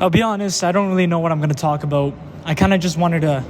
I'll be honest, I don't really know what I'm gonna talk about. I kind of just wanted to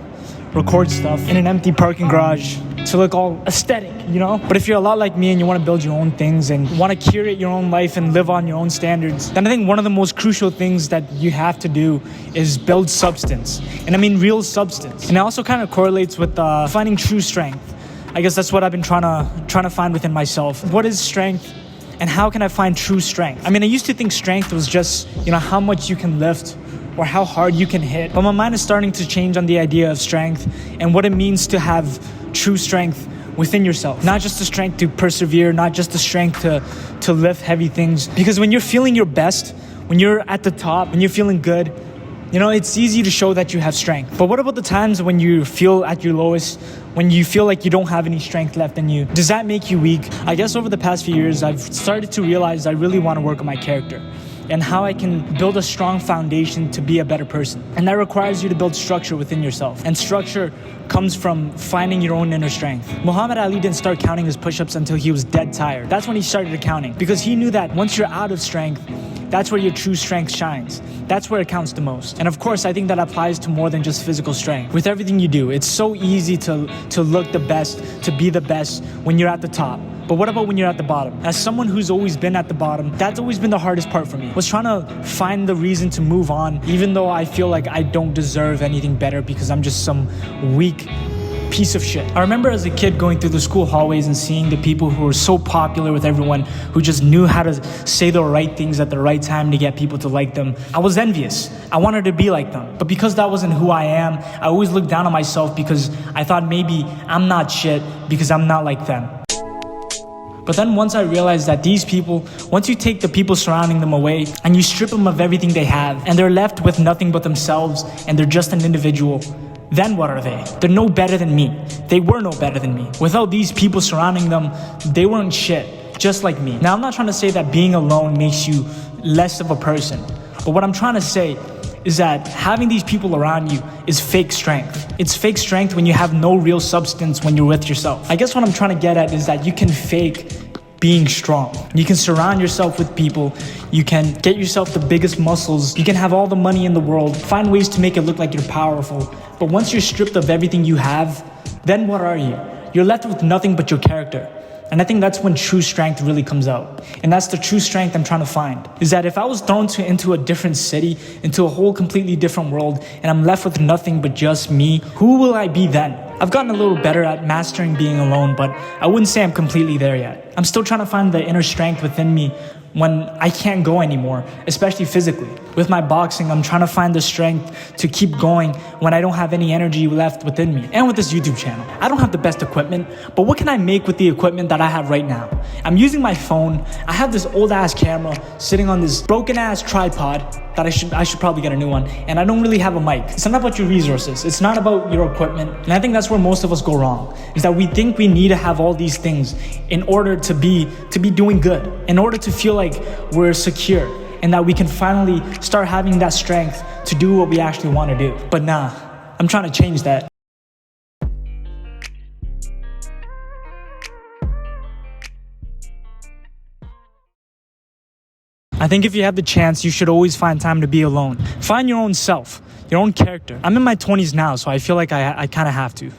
record stuff in an empty parking garage to look all aesthetic, you know? But if you're a lot like me and you want to build your own things and want to curate your own life and live on your own standards, then I think one of the most crucial things that you have to do is build substance. And I mean real substance. And it also kind of correlates with finding true strength. I guess that's what I've been trying to find within myself. What is strength? And how can I find true strength? I mean, I used to think strength was just, how much you can lift or how hard you can hit. But my mind is starting to change on the idea of strength and what it means to have true strength within yourself. Not just the strength to persevere, not just the strength to lift heavy things. Because when you're feeling your best, when you're at the top, when you're feeling good, it's easy to show that you have strength. But what about the times when you feel at your lowest, when you feel like you don't have any strength left in you? Does that make you weak? I guess over the past few years, I've started to realize I really want to work on my character and how I can build a strong foundation to be a better person. And that requires you to build structure within yourself. And structure comes from finding your own inner strength. Muhammad Ali didn't start counting his push-ups until he was dead tired. That's when he started counting, because he knew that once you're out of strength, that's where your true strength shines. That's where it counts the most. And of course, I think that applies to more than just physical strength. With everything you do, it's so easy to look the best, to be the best when you're at the top. But what about when you're at the bottom? As someone who's always been at the bottom, that's always been the hardest part for me, was trying to find the reason to move on, even though I feel like I don't deserve anything better because I'm just some weak piece of shit. I remember as a kid going through the school hallways and seeing the people who were so popular with everyone, who just knew how to say the right things at the right time to get people to like them. I was envious. I wanted to be like them. But because that wasn't who I am, I always looked down on myself because I thought maybe I'm not shit because I'm not like them. But then once I realized that these people, once you take the people surrounding them away and you strip them of everything they have and they're left with nothing but themselves and they're just an individual, then what are they? They're no better than me. They were no better than me. Without these people surrounding them, they weren't shit, just like me. Now, I'm not trying to say that being alone makes you less of a person. But what I'm trying to say is that having these people around you is fake strength. It's fake strength when you have no real substance when you're with yourself. I guess what I'm trying to get at is that you can fake being strong. You can surround yourself with people. You can get yourself the biggest muscles. You can have all the money in the world. Find ways to make it look like you're powerful. But once you're stripped of everything you have, then what are you? You're left with nothing but your character. And I think that's when true strength really comes out. And that's the true strength I'm trying to find. Is that if I was thrown into a different city, into a whole completely different world, and I'm left with nothing but just me, who will I be then? I've gotten a little better at mastering being alone, but I wouldn't say I'm completely there yet. I'm still trying to find the inner strength within me when I can't go anymore, especially physically. With my boxing, I'm trying to find the strength to keep going when I don't have any energy left within me. And with this YouTube channel, I don't have the best equipment, but what can I make with the equipment that I have right now? I'm using my phone. I have this old ass camera sitting on this broken ass tripod that I should probably get a new one. And I don't really have a mic. It's not about your resources. It's not about your equipment. And I think that's where most of us go wrong, is that we think we need to have all these things in order to be doing good, in order to feel like we're secure and that we can finally start having that strength to do what we actually want to do. But nah, I'm trying to change that. I think if you have the chance, you should always find time to be alone. Find your own self, your own character. I'm in my 20s now, so I feel like I kind of have to.